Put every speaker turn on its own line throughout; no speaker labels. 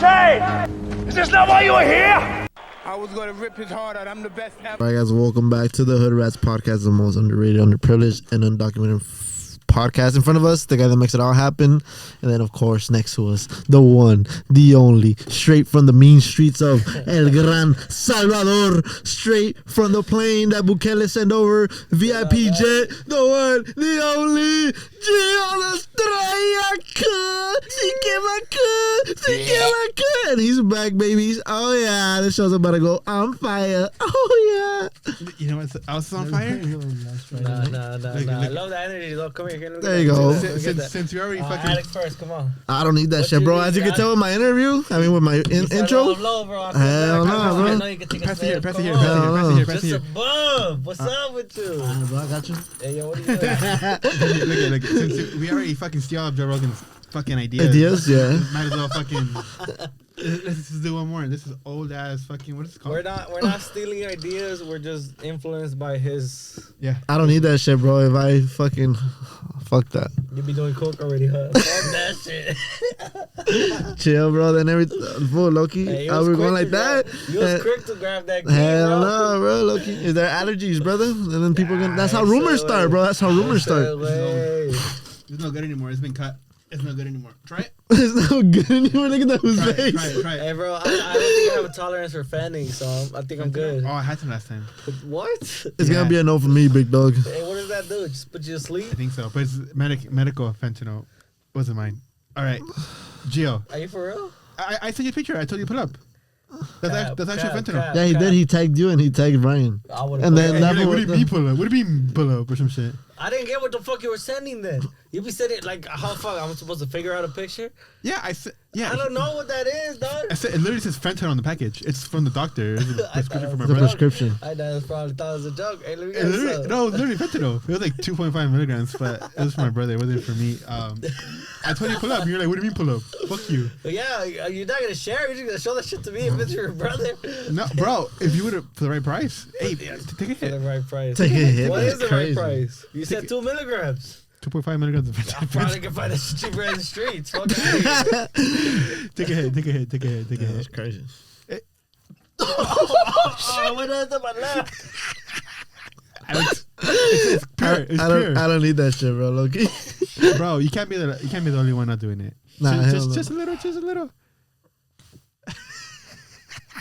Hey! Is this not why you were here?
I was gonna rip his heart out. I'm the best ever.
All right, guys, welcome back to the Hood Rats podcast, the most underrated, underprivileged, and undocumented podcast. In front of us, the guy that makes it all happen, and then of course next to us, the one, the only, straight from the mean streets of El Gran Salvador, straight from the plane that Bukele sent over, VIP jet, the one, the only, Gio and he's back, babies. Oh yeah, this show's about to go on fire. Oh yeah.
You know what else is on fire?
Nah. I love the energy, though. Come here.
There you go.
Since we already fucking...
Alex first, come on.
I don't need that shit, bro. As you can tell with my interview, I mean with my intro. Hell no, bro.
I know you can take
Pass
a
it
sip.
here.
Just a bump. What's up with you?
Bro, I got you.
Hey, yo, what are you doing?
Look, since we already fucking steal up Joe Rogan's fucking ideas.
Yeah.
Might as well fucking... Let's just do one more. This is old ass fucking... What is it called?
We're not stealing ideas. We're just influenced by his...
Yeah.
I don't need that shit, bro. If I fucking... Fuck that.
You be doing coke already, huh? Fuck that shit.
Chill, bro. Then everything... Full, Loki.
Hey,
We're going like that.
You was quick to grab that key,
Hell
bro.
no, bro. Loki. Is there allergies, brother? And then people can... That's how rumors start, bro. That's how rumors start.
It's no good anymore. It's been cut. It's no good anymore. Try it.
It's no good anymore. Look at that face.
Try it.
Hey, bro, I don't think I have a tolerance for fanning, so I think I'm good.
Oh, I had some last time.
What?
It's gonna be a no for me, big dog.
Hey, what does that do? Just put you to sleep?
I think so. But it's medical fentanyl. Wasn't mine. All right. Gio.
Are you for real?
I sent you a picture. I told you to pull up. That's actually fentanyl.
Yeah, he did. He tagged you and he tagged Brian. And then
You're like, what do you mean pull up? What do you mean pull up or some shit?
I didn't get what the fuck you were sending then. You be sending like how fuck I'm supposed to figure out a picture?
Yeah, I said. Yeah,
I don't know what that is, dog.
I said it literally says fentanyl on the package. It's from the doctor. It's a prescription for my
The
brother.
prescription.
I probably thought it was a joke. Hey, let me
It literally, no, it was literally fentanyl. It was like 2.5 milligrams, but it was for my brother. It wasn't for me. I told you pull up. And you're like, what do you mean pull up? Fuck you.
But yeah, you're not gonna share. You're just gonna show that shit to me if it's your brother.
No, bro. If you would have for the right price, hey, take a
For the
hit.
right price.
Take a hit.
What
That's
is the
crazy.
right price? You said 2 milligrams.
2.5 milligrams of
I
fentanyl.
probably can find that shit cheaper in the streets. Fuck it.
Take a hit.
That's crazy.
Oh, what is my left?
It's pure. It's pure.
I don't need that shit, bro. Loki.
Bro, you can't be the only one not doing it.
Nah,
just a little.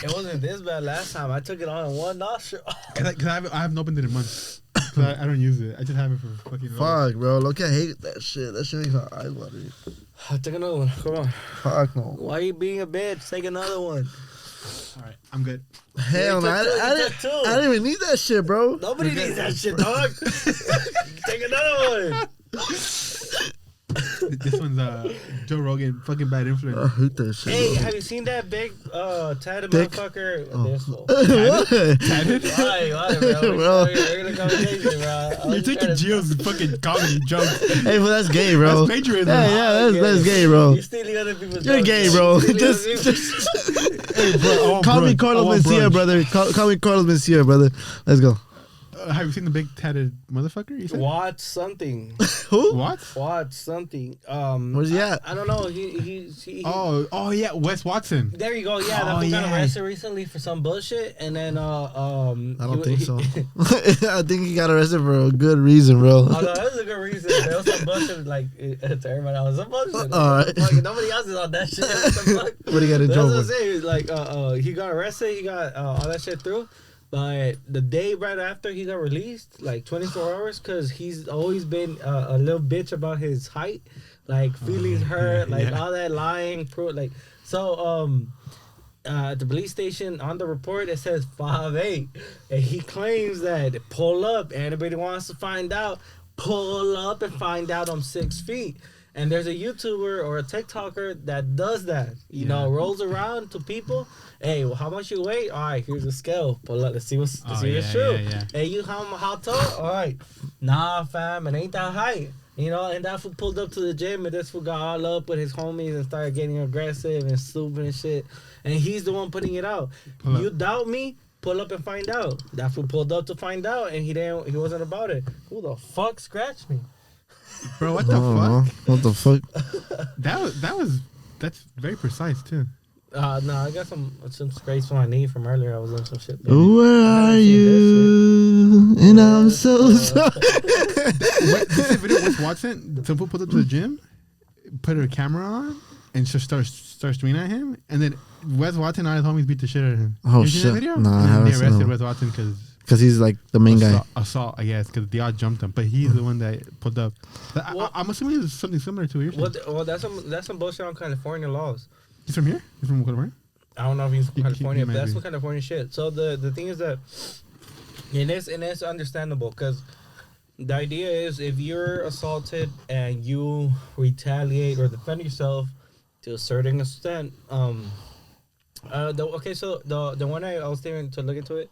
It wasn't this bad last time. I took it on in one nostril.
Cause I haven't opened it in months. So I don't use it. I just have it for fucking.
Fuck, bro. Loki, I hate that shit. That shit makes my eyes watery.
Take another one. Come on.
Fuck no.
Why are you being a bitch? Take another one.
All right, I'm good.
Hell no. I didn't even need that shit, bro.
Nobody needs that shit, dog. Take another one.
This one's Joe Rogan, fucking bad influence.
I hate that shit.
Hey,
bro.
have you seen that big tatted
Dick?
motherfucker?
Oh.
This fool.
What?
Tatted?
Why, bro?
Bro.
Regular conversation, bro.
You're taking Gio's fucking comedy jokes.
Hey, well, that's gay, bro.
That's plagiarism.
Yeah, that's gay, bro.
You're stealing other people's
You're
jokes.
gay, bro.
You're stealing
Just
other people's-
Hey, bro,
call me Carlos Mencia, brother. Call me Carlos Mencia, brother. Let's go.
Have you seen the big tatted motherfucker? You said?
Watch something.
Who?
What?
Watch something.
Where's he at?
I don't know. He
Oh yeah, Wes Watson.
There you go. Yeah, that fool got arrested recently for some bullshit, and then
I don't think so. I think he got arrested for a good reason, bro.
Oh no, that was a good reason. There was some bullshit like to everybody else. Some bullshit.
All right.
Like, nobody else is on that shit. What the fuck?
What do you got in
That's
trouble?
what I'm saying. Like, he got arrested. He got all that shit through. But the day right after he got released, like 24 hours, because he's always been a little bitch about his height, like feelings hurt, all that lying, like so. At the police station on the report it says 5'8", and he claims that pull up. Anybody wants to find out, pull up and find out I'm 6 feet. And there's a YouTuber or a TikToker that does that. You know, rolls around to people. Hey, well, how much you weigh? All right, here's a scale. Pull up. Let's see what's true.
Yeah.
Hey, you how tall? All right. Nah, fam, it ain't that height. You know, and that fool pulled up to the gym, and this fool got all up with his homies and started getting aggressive and stupid and shit. And he's the one putting it out. You doubt me? Pull up and find out. That fool pulled up to find out, and he wasn't about it. Who the fuck scratched me?
Bro, what the fuck?
What the fuck?
That's very precise too.
No, I got some scrapes on my knee from earlier. I was doing some shit.
Where are you? And I'm so sorry.
This is a video with Watson. Some people pulled up to the gym, put her camera on, and just starts tweeting at him. And then Wes Watson and his homies beat the shit out of him.
Oh,
you seen
shit.
that video?
No, I
And then
haven't
they
seen
arrested
that.
Wes Watson
Because he's like the main guy.
assault, I guess, because the odd jumped him. But he's the one that pulled up. I'm assuming it's something similar to what you're saying.
Well, that's some bullshit on California laws.
He's from here? He's from California?
I don't know if he's from California, but
might
that's
be.
some California shit. So the thing is that, and it's understandable because the idea is if you're assaulted and you retaliate or defend yourself to a certain extent, so the one I was thinking to look into it,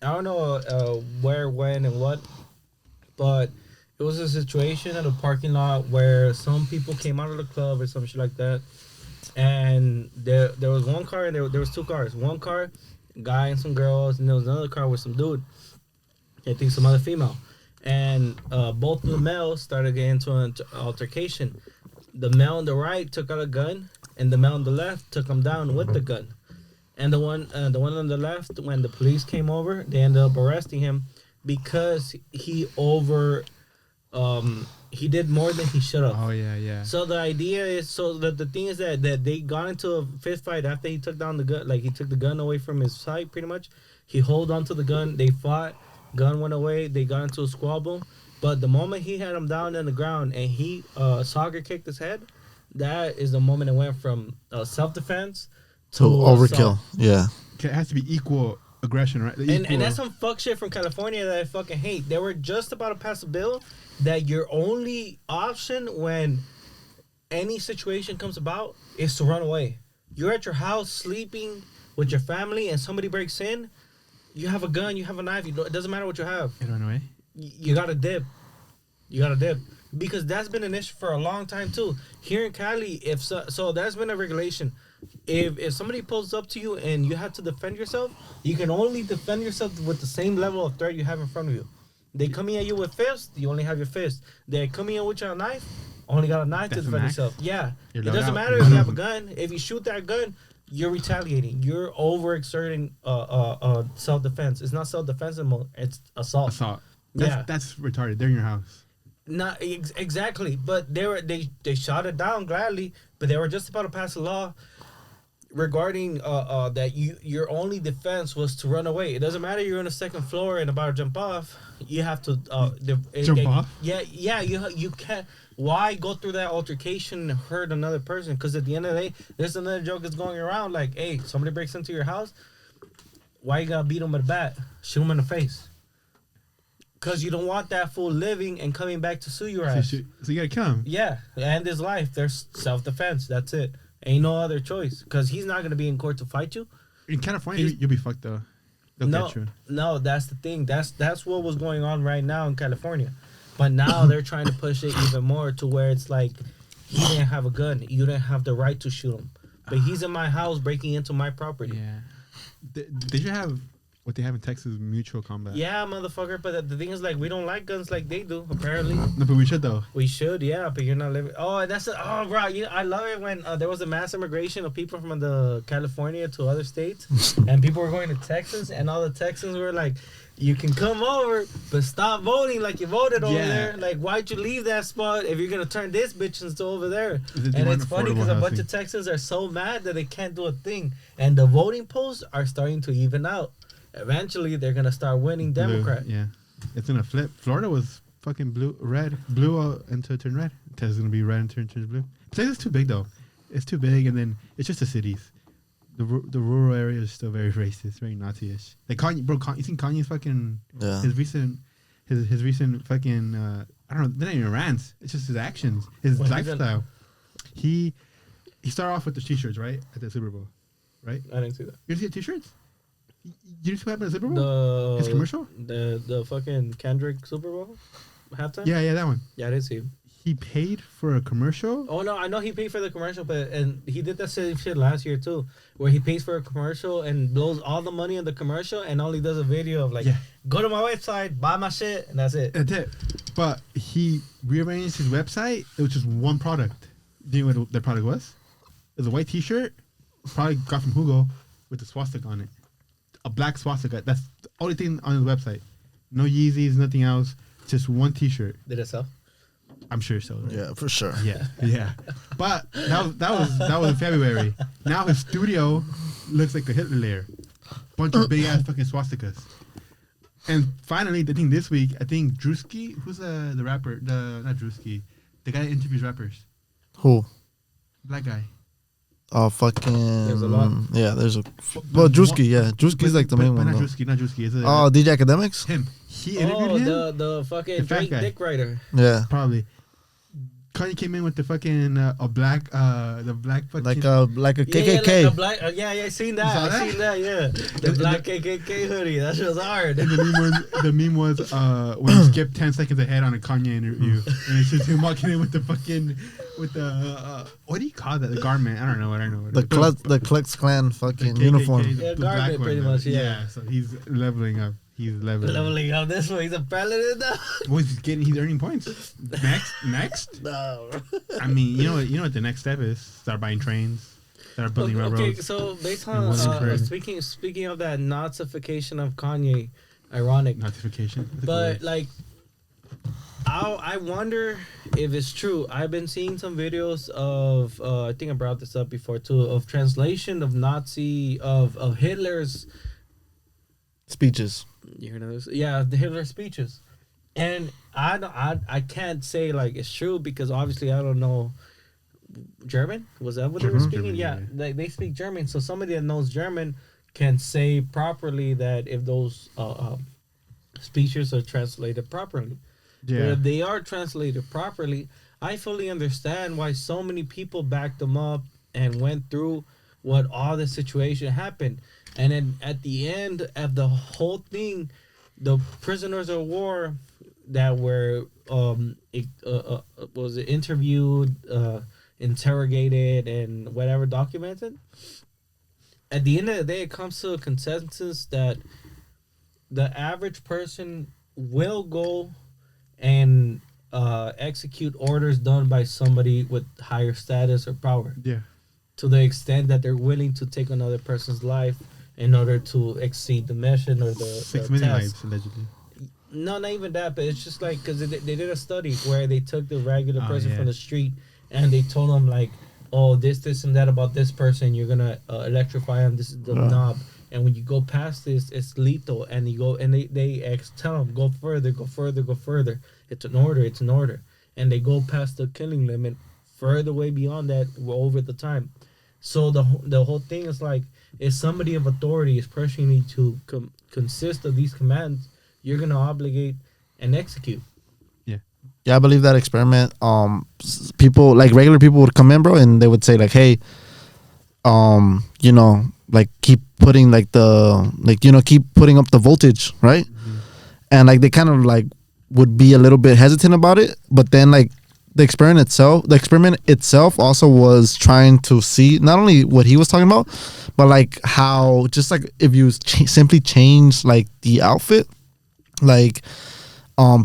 I don't know where, when, and what, but it was a situation at a parking lot where some people came out of the club or some shit like that. And there was one car and there was two cars. One car, guy and some girls, and there was another car with some dude. I think some other female. And both of the males started getting into an altercation. The male on the right took out a gun, and the male on the left took him down with the gun. And the one on the left, when the police came over, they ended up arresting him because he did more than he should have.
Oh, yeah.
So the idea is, the thing is that they got into a fist fight after he took down the gun. Like, he took the gun away from his side, pretty much. He held onto the gun. They fought. Gun went away. They got into a squabble. But the moment he had him down on the ground and he soccer kicked his head, that is the moment it went from self-defense to
overkill.
assault.
Yeah.
It has to be equal aggression, right?
And that's some fuck shit from California that I fucking hate. They were just about to pass a bill that your only option when any situation comes about is to run away. You're at your house sleeping with your family and somebody breaks in, you have a gun, you have a knife, it doesn't matter what you have.
You run away?
You gotta dip. Because that's been an issue for a long time too. Here in Cali, so that's been a regulation. If somebody pulls up to you and you have to defend yourself, you can only defend yourself with the same level of threat you have in front of you. They coming at you with fists, you only have your fist. They coming in with your knife, only got a knife to defend yourself. Yeah. It doesn't matter if you have a gun. If you shoot that gun, you're retaliating. You're overexerting self-defense. It's not self-defense anymore. It's assault.
That's retarded. They're in your house.
Not exactly, but they shot it down gladly. But they were just about to pass a law regarding that your only defense was to run away. It doesn't matter you're on the second floor and about to jump off. You have to
jump off.
Yeah. You can't. Why go through that altercation and hurt another person? Because at the end of the day, there's another joke that's going around like, hey, somebody breaks into your house. Why you gotta beat him with a bat? Shoot him in the face. Because you don't want that fool living and coming back to sue your ass.
So you gotta kill him.
Yeah, and his life. There's self-defense. That's it. Ain't no other choice. Because he's not gonna be in court to fight you.
In California, you'll be fucked though. They'll get you.
No, that's the thing. That's what was going on right now in California. But now they're trying to push it even more to where it's like, he didn't have a gun. You didn't have the right to shoot him. But he's in my house breaking into my property.
Yeah. They should have what they have in Texas, mutual combat.
Yeah, motherfucker. But the thing is, like, we don't like guns like they do, apparently.
No, but we should though.
We should, yeah, but you're not living. Oh, bro, I love it when there was a mass immigration of people from the California to other states, and people were going to Texas, and all the Texans were like, you can come over, but stop voting like you voted over there. Like, why'd you leave that spot if you're going to turn this bitch into over there? And it's funny because a bunch of Texans are so mad that they can't do a thing. And the voting polls are starting to even out. Eventually, they're going to start winning Democrat.
Yeah. It's going to flip. Florida was fucking blue until it turned red. Texas is going to be red until it turns blue. Texas is too big, though. It's too big, and then it's just the cities. The rural area is still very racist, very Nazi-ish. Like Kanye, bro. You seen Kanye's fucking his recent fucking I don't know. They're not even rants. It's just his actions, his lifestyle. He started off with the t-shirts, right, at the Super Bowl, right?
I didn't see that.
You didn't see the t-shirts? You see what happened at the Super Bowl? His commercial?
The fucking Kendrick Super Bowl halftime?
Yeah, that one.
Yeah, I did see him.
He paid for a commercial?
Oh, no, I know he paid for the commercial, and he did that same shit last year, too, where he pays for a commercial and blows all the money on the commercial and only does a video of, like, go to my website, buy my shit, and that's it.
That's it. But he rearranged his website. It was just one product. Do you know what the product was? It was a white t-shirt probably got from Hugo with the swastika on it. A black swastika. That's the only thing on his website. No Yeezys, nothing else. Just one T-shirt.
Did it sell?
I'm sure so. Right?
Yeah, for sure.
Yeah. But that was in February. Now his studio looks like a Hitler lair. Bunch of big ass fucking swastikas. And finally, the thing this week, I think Drewski, who's the rapper? Not Drewski, the guy that interviews rappers.
Who?
Black guy.
Oh, fucking.
There's a lot.
Yeah, there's a. Well, Drewski, yeah. Drewski's like the main one.
Not
Though.
Drewski, not Drewski. It's
Oh, DJ Academics?
him. He interviewed him.
The fucking
The fat
Drake
guy.
dick writer.
Yeah.
Probably. Kanye came in with the fucking the black fucking
Like a KKK.
Yeah, like the black, I seen that.
saw
I
that?
seen that, yeah. The black KKK hoodie. That shit was hard.
And the meme was when you skip 10 seconds ahead on a Kanye interview, and it's just him walking in with the fucking what do you call that? The garment? I don't know.
The Klux Klan fucking
KKK,
uniform.
Yeah,
the black
garment
one,
pretty
though.
much, yeah.
So he's leveling up.
Leveling up this one. He's a president now.
Well, he's earning points. Next.
No.
I mean, you know what the next step is? Start buying trains. Start building railroads.
Okay, so based on
wasn't correct.
speaking of that Nazification of Kanye, ironic.
Notification.
But like, I wonder if it's true. I've been seeing some videos of I think I brought this up before too, of translation of of Hitler's.
Speeches.
You heard of this? Yeah, the Hitler speeches, and I can't say like it's true because obviously I don't know German. Was that what they were speaking?
German,
Yeah,
yeah.
like they speak German, so somebody that knows German can say properly that if those speeches are translated properly. But
Yeah.
if they are translated properly, I fully understand why so many people backed them up and went through what all the situation happened. And then at the end of the whole thing, the prisoners of war that were was interviewed, interrogated, and whatever documented. At the end of the day, it comes to a consensus that the average person will go and execute orders done by somebody with higher status or power,
Yeah.
to the extent that they're willing to take another person's life in order to exceed the mission or the
6
the
million
task.
lives allegedly.
No, not even that, but it's just like because they did a study where they took the regular
Oh,
person
yeah.
from the street and they told them like, oh, this and that about this person, you're gonna electrify him. This is the knob, and when you go past this, it's lethal. And you go and they tell them go further, go further, go further. It's an order, it's an order, and they go past the killing limit, further way beyond that over the time. So the whole thing is like, if somebody of authority is pressuring you to consist of these commands, you're gonna obligate and execute.
Yeah, I believe that experiment. People like regular people would come in, bro, and they would say like, "Hey, you know, like keep putting keep putting up the voltage, right?" And like they kind of like would be a little bit hesitant about it, but then like the experiment itself also was trying to see not only what he was talking about, but like how just like if you simply change like the outfit, like.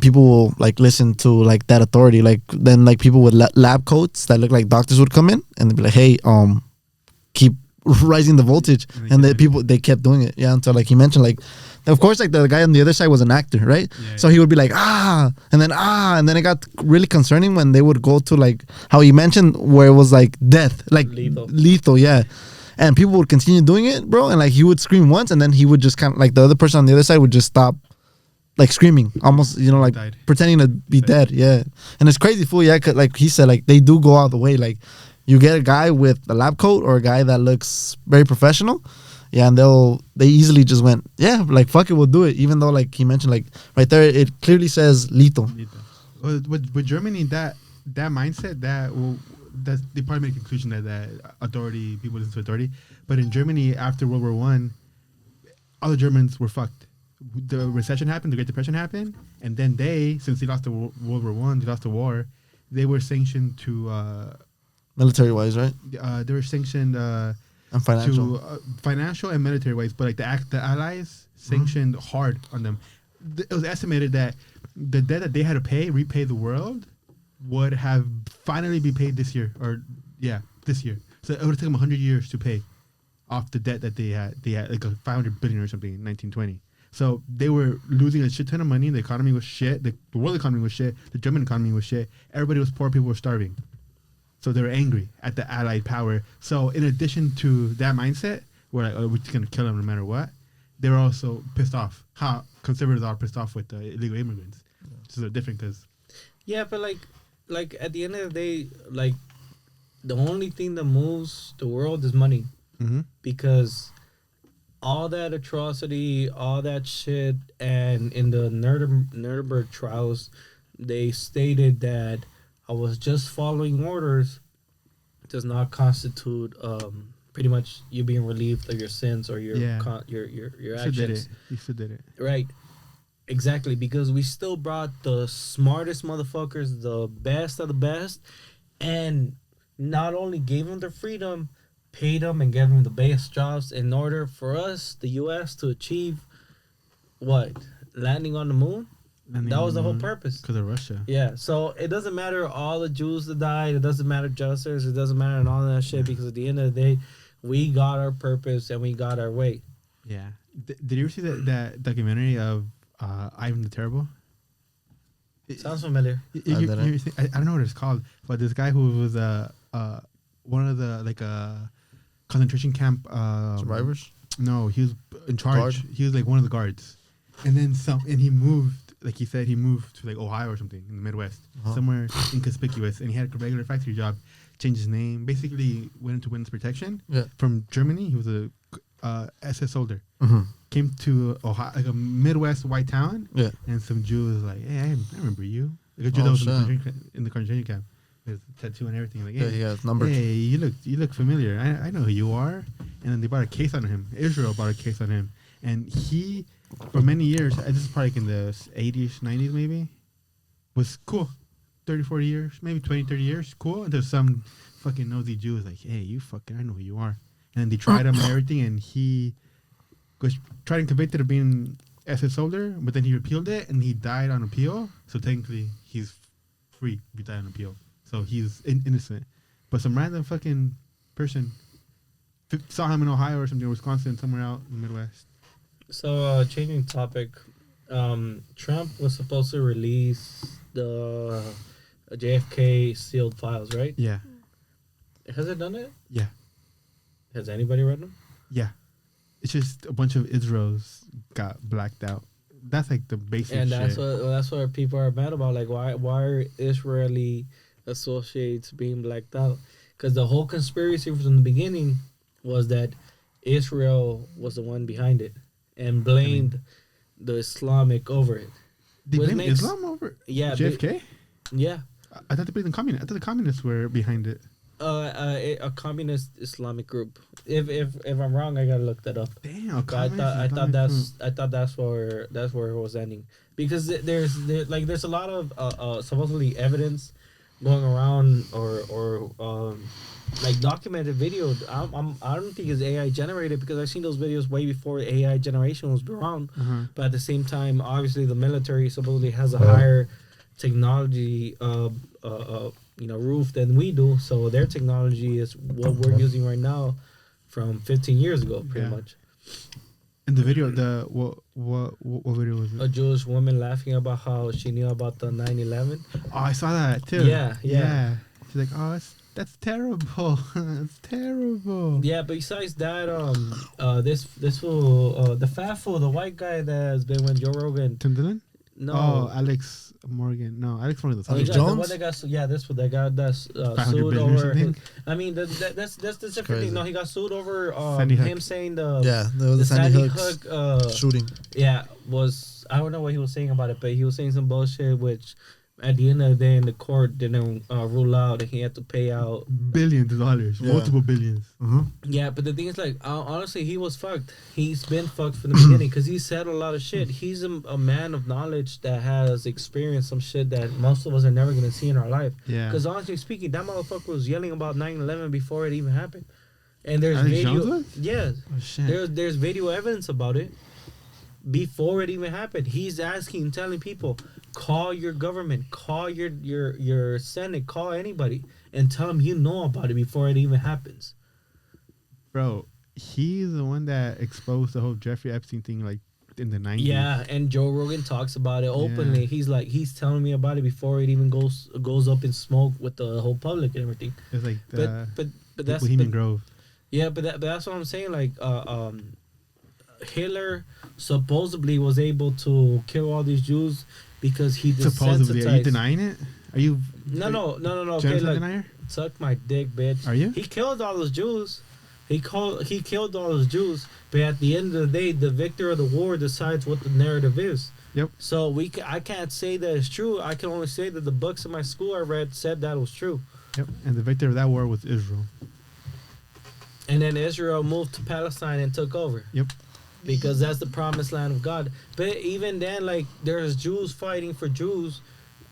People will like listen to like that authority. Like then like people with lab coats that look like doctors would come in and they'd be like, "Hey, keep rising the voltage," and they kept doing it. Yeah, until like he mentioned like, of course like the guy on the other side was an actor, right?
Yeah,
so he would be like and then it got really concerning when they would go to like how he mentioned where it was like death, like lethal, yeah. And people would continue doing it, bro, and like he would scream once and then he would just kind of like the other person on the other side would just stop. Like screaming, almost, you know, like
Died.
pretending to be dead. Yeah, and it's crazy, fool. Yeah, 'cause like he said, like they do go out the way. Like you get a guy with a lab coat or a guy that looks very professional, yeah, and they easily just went, yeah, like fuck it, we'll do it. Even though like he mentioned, like right there, it clearly says lethal.
With Germany, that mindset, that they probably made a conclusion that authority, people listen to authority. But in Germany, after World War I, all the Germans were fucked. The recession happened, the Great Depression happened, and then since they lost the World War I, they lost the war, they were sanctioned to
Military wise, right?
they were sanctioned
And financial.
to financial and military wise, but like the Allies sanctioned hard on them. It was estimated that the debt that they had to repay the world, would have finally be paid this year, this year. So it would have taken them 100 years to pay. off the debt that they had. They had like a 500 billion or something in 1920. So they were losing a shit ton of money. The economy was shit. The world economy was shit. The German economy was shit. Everybody was poor. People were starving. So they were angry at the Allied power. So in addition to that mindset, where like, oh, we're just gonna kill them no matter what, they were also pissed off. How conservatives are pissed off with illegal immigrants. So they're different because.
Yeah, but like at the end of the day, like the only thing that moves the world is money, because all that atrocity, all that shit, and in the Nuremberg trials, they stated that I was just following orders does not constitute pretty much you being relieved of your sins or your actions.
You still did it.
Right. Exactly, because we still brought the smartest motherfuckers, the best of the best, and not only gave them their freedom, paid them and gave them the best jobs in order for us, the U.S., to achieve what? Landing on the moon? That was the whole purpose.
Because of Russia.
Yeah, so it doesn't matter all the Jews that died. It doesn't matter justice. It doesn't matter and all that shit, because at the end of the day, we got our purpose and we got our way.
Yeah. Did you ever see that documentary of Ivan the Terrible?
Sounds familiar.
I don't know what it's called, but this guy who was one of the concentration camp
Survivors?
No, he was in charge.
Guard?
He was like one of the guards, and then he moved. Like he said, he moved to like Ohio or something in the Midwest, somewhere inconspicuous, and he had a regular factory job. Changed his name, basically went into witness protection from Germany. He was a SS soldier. Came to Ohio, like a Midwest white town, and some Jew was like, "Hey, I remember you." Like a Jew that was in the concentration camp, with a tattoo and everything. Like, hey,
he has numbers.
Hey, you look familiar. I know who you are. And then they brought a case on him. Israel brought a case on him, and he, for many years, this is probably like in the 80s, 90s maybe, was cool. 30, 40 years, maybe 20, 30 years, cool. Until some fucking nosy Jew was like, "Hey, I know who you are." And then they tried him and everything, and he was tried and convicted of being SS soldier, but then he appealed it, and he died on appeal. So technically, he's free if he died on appeal. So he's innocent. But some random fucking person saw him in Ohio or something, Wisconsin, somewhere out in the Midwest.
So, changing topic, Trump was supposed to release the JFK sealed files, right?
Yeah.
Has it done it?
Yeah.
Has anybody read them?
Yeah. It's just a bunch of Israels got blacked out. That's like the basic
and
shit.
that's what people are mad about. Like, why are Israeli associates being blacked out? Because the whole conspiracy from the beginning was that Israel was the one behind it and blamed the Islamic over it.
They blamed Islam over JFK?
Yeah.
I thought they blamed the communists. I thought the communists were behind it.
A communist Islamic group. If I'm wrong, I gotta look that up.
Damn,
I thought that's where it was ending, because there's a lot of supposedly evidence going around or like documented video. I don't think it's AI generated, because I've seen those videos way before AI generation was around. But at the same time, obviously the military supposedly has a higher technology roof than we do, so their technology is what we're using right now from 15 years ago, pretty much.
In the video, what video was it?
A Jewish woman laughing about how she knew about the 9/11.
Oh, I saw that too.
Yeah.
She's like, "Oh, that's terrible. It's terrible."
Yeah, but besides that, this fool, the fat fool, the white guy that has been with Joe Rogan.
Tim Dillon?
No.
Oh, Alex Morgan. No, Alex Morgan.
Alex Jones?
The one that got that got sued over. I mean, that's the different thing. No, he got sued over him saying the Sandy Hook
shooting.
Yeah, I don't know what he was saying about it, but he was saying some bullshit which at the end of the day in the court didn't rule out that he had to pay out
billions of dollars, multiple billions.
Yeah, but the thing is, like, honestly, he was fucked. He's been fucked from the beginning, because he said a lot of shit. He's a man of knowledge that has experienced some shit that most of us are never going to see in our life.
Yeah.
Because honestly speaking, that motherfucker was yelling about 9/11 before it even happened. And there's
Alex
video.
Jones?
Yeah.
Oh, shit.
There's video evidence about it. Before it even happened, he's telling people, call your government, call your Senate, call anybody, and tell them you know about it before it even happens.
Bro, he's the one that exposed the whole Jeffrey Epstein thing, like in the 90s.
Yeah, and Joe Rogan talks about it openly.
Yeah.
He's telling me about it before it even goes up in smoke with the whole public and everything.
It's like the
But that's
Bohemian Grove.
Yeah, but that's what I'm saying. Like, Hitler supposedly was able to kill all these Jews because he
Supposedly, are you
desensitized.
denying it? Are you?
No. Okay,
Genocide
look,
denier?
suck my dick, bitch.
Are you?
He killed all those Jews. He killed all those Jews. But at the end of the day, the victor of the war decides what the narrative is.
Yep.
So I can't say that it's true. I can only say that the books in my school I read said that was true.
Yep. And the victor of that war was Israel.
And then Israel moved to Palestine and took over.
Yep.
Because that's the promised land of God. But even then, like, there's Jews fighting for Jews,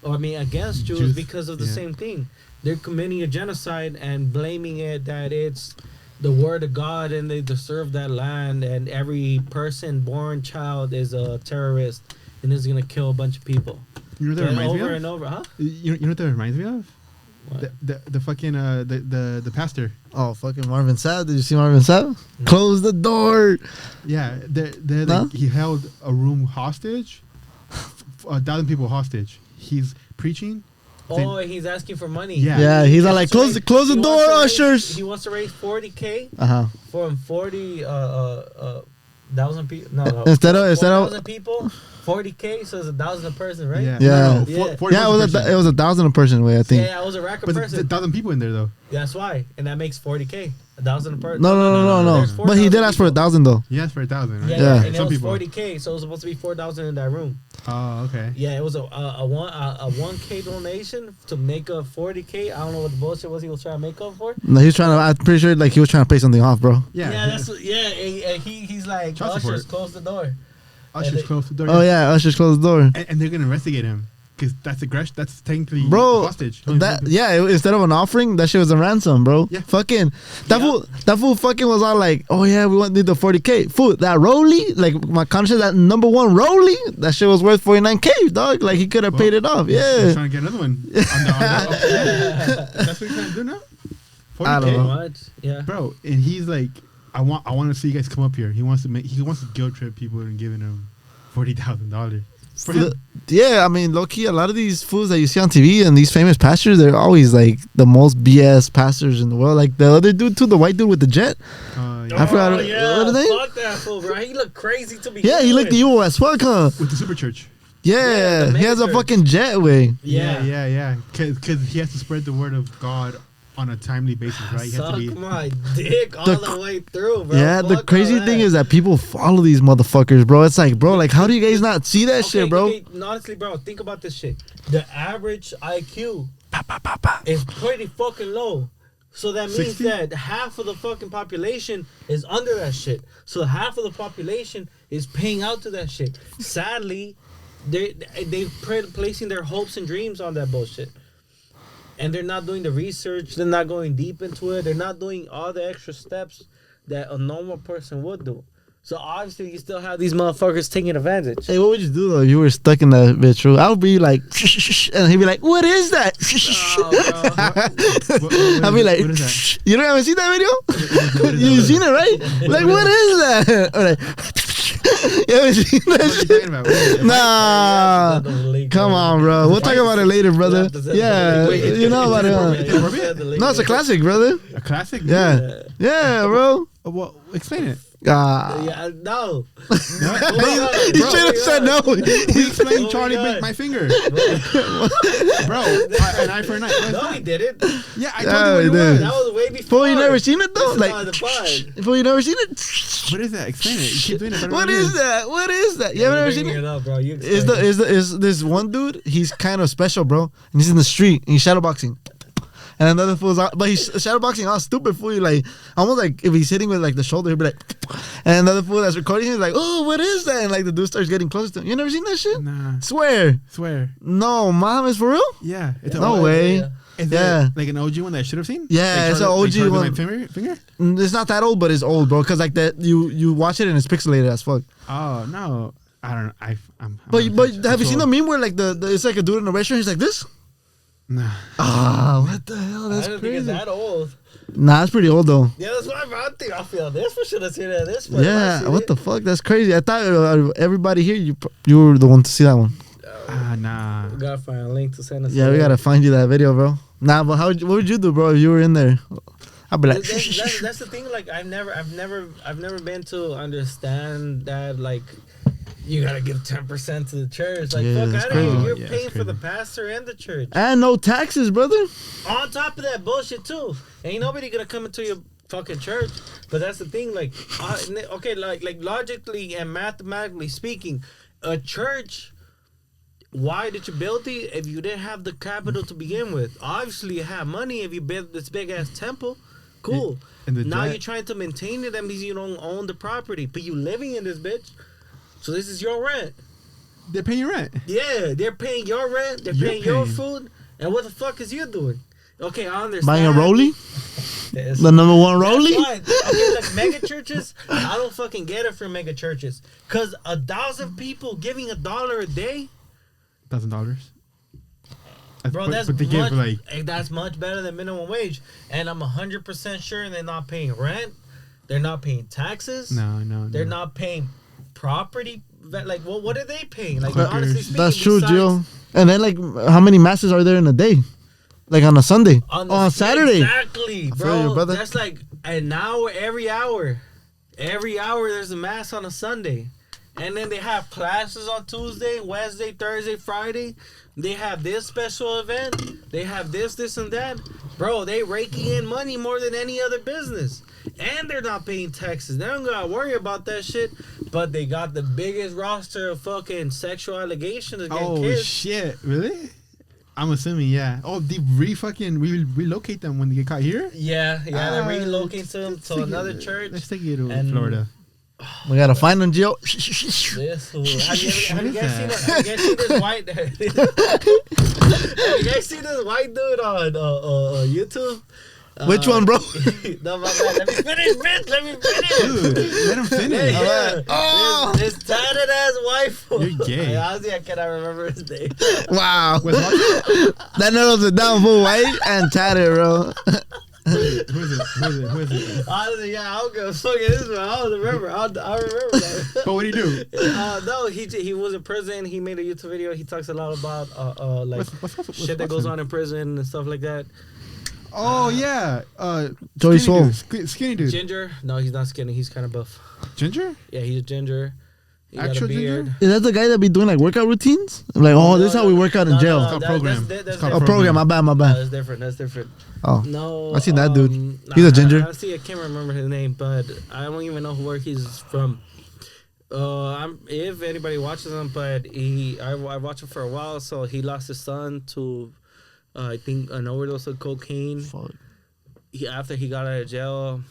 against Jews because of the same thing. They're committing a genocide and blaming it that it's the word of God and they deserve that land and every born child is a terrorist and is going to kill a bunch of people.
You know what that reminds me of?
Over and over, huh?
You know what that reminds me of?
What?
The fucking the pastor.
Oh, fucking Marvin Sapp. Did you see Marvin Sapp? Close the door.
Yeah, he held a room hostage, 1,000 people hostage. He's preaching.
Oh, he's asking for money.
Yeah.
He's all like, close the
He
door,
wants to
ushers.
He wants to raise $40K
Uh-huh.
for 40,000 people. No.
Instead of
4,000 people, 40K, so it's 1,000 a person, right?
Yeah.
No,
Yeah.
40
Yeah,
was
it was 1,000 a person way, I think.
Yeah, it was a rack of
But
person.
there's 1,000 people in there though.
That's why, and that makes 40K, 1,000 a person.
No.
There's
But he did
4,000
ask for
people.
1,000 though.
He asked for 1,000, right?
Yeah, and it
Some
was
people.
40K, so it was supposed to be 4,000 in that room.
Oh, okay.
Yeah, it was a 1K donation to make a 40K. I don't know what the bullshit was he was trying to make up for.
No, he's trying to. I'm pretty sure like he was trying to pay something off, bro.
Yeah.
And he's like,
Child support.
ushers, close the door.
Ushers close the door.
Oh yeah, ushers close the door.
And they're gonna investigate him because that's aggression. That's technically
Bro,
hostage.
instead of an offering, that shit was a ransom, bro.
Yeah.
Fucking that fool fucking was all like, oh yeah, we need the 40K. Fool, that Rolly, like my conscience, that number one Rolly, that shit was worth 49K, dog. Like he could have paid it off.
He's
Yeah.
trying to get another one. That's what he's trying to do now. 40K.
I don't know.
Much, yeah.
Bro, and he's like, I want to see you guys come up here. He wants to guilt trip people and giving them $40,000 for him.
Yeah, I mean, low key, a lot of these fools that you see on TV and these famous pastors, they're always like the most BS pastors in the world. Like the other dude too, the white dude with the jet. I forgot what are they?
Fuck that fool, bro. He looked crazy to be.
Yeah, he looked evil as fuck, huh?
With the super church.
Yeah,
the
he has a
mega
fucking jet way.
Yeah.
Because he has to spread the word of God on a timely basis, right? He has
Suck
to be.
my dick all the way through, bro.
Yeah, the
Fuck
crazy
all
thing
that.
is that people follow these motherfuckers, bro. It's like, bro, like, how do you guys not see that shit, bro?
Okay, honestly, bro, think about this shit. The average IQ is pretty fucking low. So that means
60?
that half of the fucking population is under that shit. So half of the population is paying out to that shit. Sadly, they placing their hopes and dreams on that bullshit. And they're not doing the research. They're not going deep into it. They're not doing all the extra steps that a normal person would do. So obviously, you still have these motherfuckers taking advantage.
Hey, what would you do though if you were stuck in that bitch, bro? I would be like, and he'd be like, what is that? I'd be like,
what is that?
you don't haven't seen that video? You seen it, right? Like, what is that? Or like, you haven't seen that
What are you
shit?
talking about?
Nah, come on, bro. We'll talk about it later, brother. Yeah,
Wait,
you know about it. Huh? No, it's a classic, brother.
A classic?
Yeah, bro.
Well, explain it.
Yeah, no.
He should have said no.
He explained
Oh
Charlie
my
bit
God.
my finger. Bro, an eye for an eye.
No, he didn't.
Yeah, I
Yeah,
told you
he
what it
did.
was.
That was way before.
Fool, you never seen it though?
This is
Like,
not the pod.
fool, you never seen it?
What is that? Explain it. You keep doing it. for no
What
reason.
is that? What is that? You haven't ever seen
Bringing
it?
it up, bro. You
Is this one dude? He's kind of special, bro. And he's in the street. And he's shadowboxing. And another fool's out, but he's shadowboxing all stupid fool. Like almost like if he's hitting with like the shoulder, he'll be like, and another fool that's recording him is like, oh, what is that? And like the dude starts getting close to him. You never seen that shit?
Nah.
Swear. No, mom, is for real?
Yeah. It's
No way.
Yeah.
Is
Yeah.
it like an OG one that I should have seen?
Yeah,
Like
it's an
Charlie- like
OG
Charlie bit
one.
My finger?
It's not that old, but it's old, bro. Cause like that, you watch it and it's pixelated as fuck.
Oh no, I don't know. I'm
But
I'm
have you seen the
too
meme where like the it's like a dude in a restaurant? He's like this.
old. Nah.
Ah, what the hell?
I
That's
don't think it's
crazy.
that old.
Nah, it's pretty old though.
Yeah, that's why I think I feel this one should have seen it. This one.
Yeah, what the fuck? That's crazy. I thought everybody here, you were the one to see that one.
Nah.
We gotta find a link to send us.
Yeah, we gotta find you that video, bro. Nah, but what would you do, bro, if you were in there? I'd be like,
that's the thing. Like, I've never been to understand that. Like, you gotta give 10% to the church. Like,
Yeah,
fuck
that's
out of here.
crazy.
You're
Yeah,
paying
it's
for the
crazy.
pastor and the church.
and no taxes, brother.
On top of that bullshit too. Ain't nobody gonna come into your fucking church. But that's the thing. Like, okay, like logically and mathematically speaking, a church. Why did you build it if you didn't have the capital to begin with? Obviously, you have money if you build this big ass temple. Cool.
And the
Now
debt-
you're trying to maintain it. That means you don't own the property, but you living in this bitch. So this is your rent.
They're paying your rent.
Yeah, they're paying your rent. They're
You're
paying your
paying.
food. And what the fuck is you doing? Okay, I understand.
Buying a Rolly,
Yes.
the number one Rolly.
That's why. Okay, like mega churches, I don't fucking get it for mega churches. Cause 1,000 people giving $1 a day.
$1,000.
Bro,
But they give like
that's much better than minimum wage. And I'm 100% sure they're not paying rent. They're not paying taxes.
no.
They're not paying property. Like, what are they paying? Like,
Hookers.
honestly speaking,
That's true,
besides-
Gio. And then like, how many masses are there in a day? Like on a Sunday, on Saturday.
Exactly,
feel
bro.
you, brother.
That's like an hour every hour. Every hour there's a mass on a Sunday. And then they have classes on Tuesday, Wednesday, Thursday, Friday. They have this special event. They have this, and that. Bro, they raking in money more than any other business. And they're not paying taxes. They don't gotta worry about that shit. But they got the biggest roster of fucking sexual allegations against
oh
kids.
shit, really? I'm assuming, yeah. Oh, they relocate them when they get caught here?
Yeah, they're
Ah,
relocating them
let's
to
take
another
it-
church.
Let's take it to
And-
Florida.
We gotta find them, Gio.
This fool. Have you
What
guys
is
seen
that?
have you guys seen this white? Have you guys seen this white dude on YouTube?
Which one, bro?
No, my bad. Let me finish, bitch. Let me finish.
Dude, let him finish.
Yeah.
Oh.
This tatted ass white fool.
You're gay.
Honestly, I cannot remember his name.
Wow,
What's what?
that narrows it down for white and tatted, bro.
Who is it?
Honestly, yeah, I don't give a fuck it is, man. I don't remember. I remember that.
But what do you do?
No, he was in prison. He made a YouTube video. He talks a lot about like
What's
shit that goes on in prison and stuff like that.
Oh, yeah.
Joey
skinny
Swole.
dude. Skinny dude.
Ginger? No, he's not skinny. He's kind of buff.
Ginger?
Yeah, he's a ginger. He got a
Actual
beard.
ginger?
Is that the guy that be doing like workout routines? Like, oh, this is how we work out in jail.
called program.
That's
It's called
Oh, program. My bad.
No, that's different.
Oh,
No,
I seen that dude.
nah,
He's a ginger.
I can't remember his name, but I don't even know where he's from. If anybody watches him, but I watched him for a while. So he lost his son to, I think, an overdose of cocaine.
fuck.
After he got out of jail,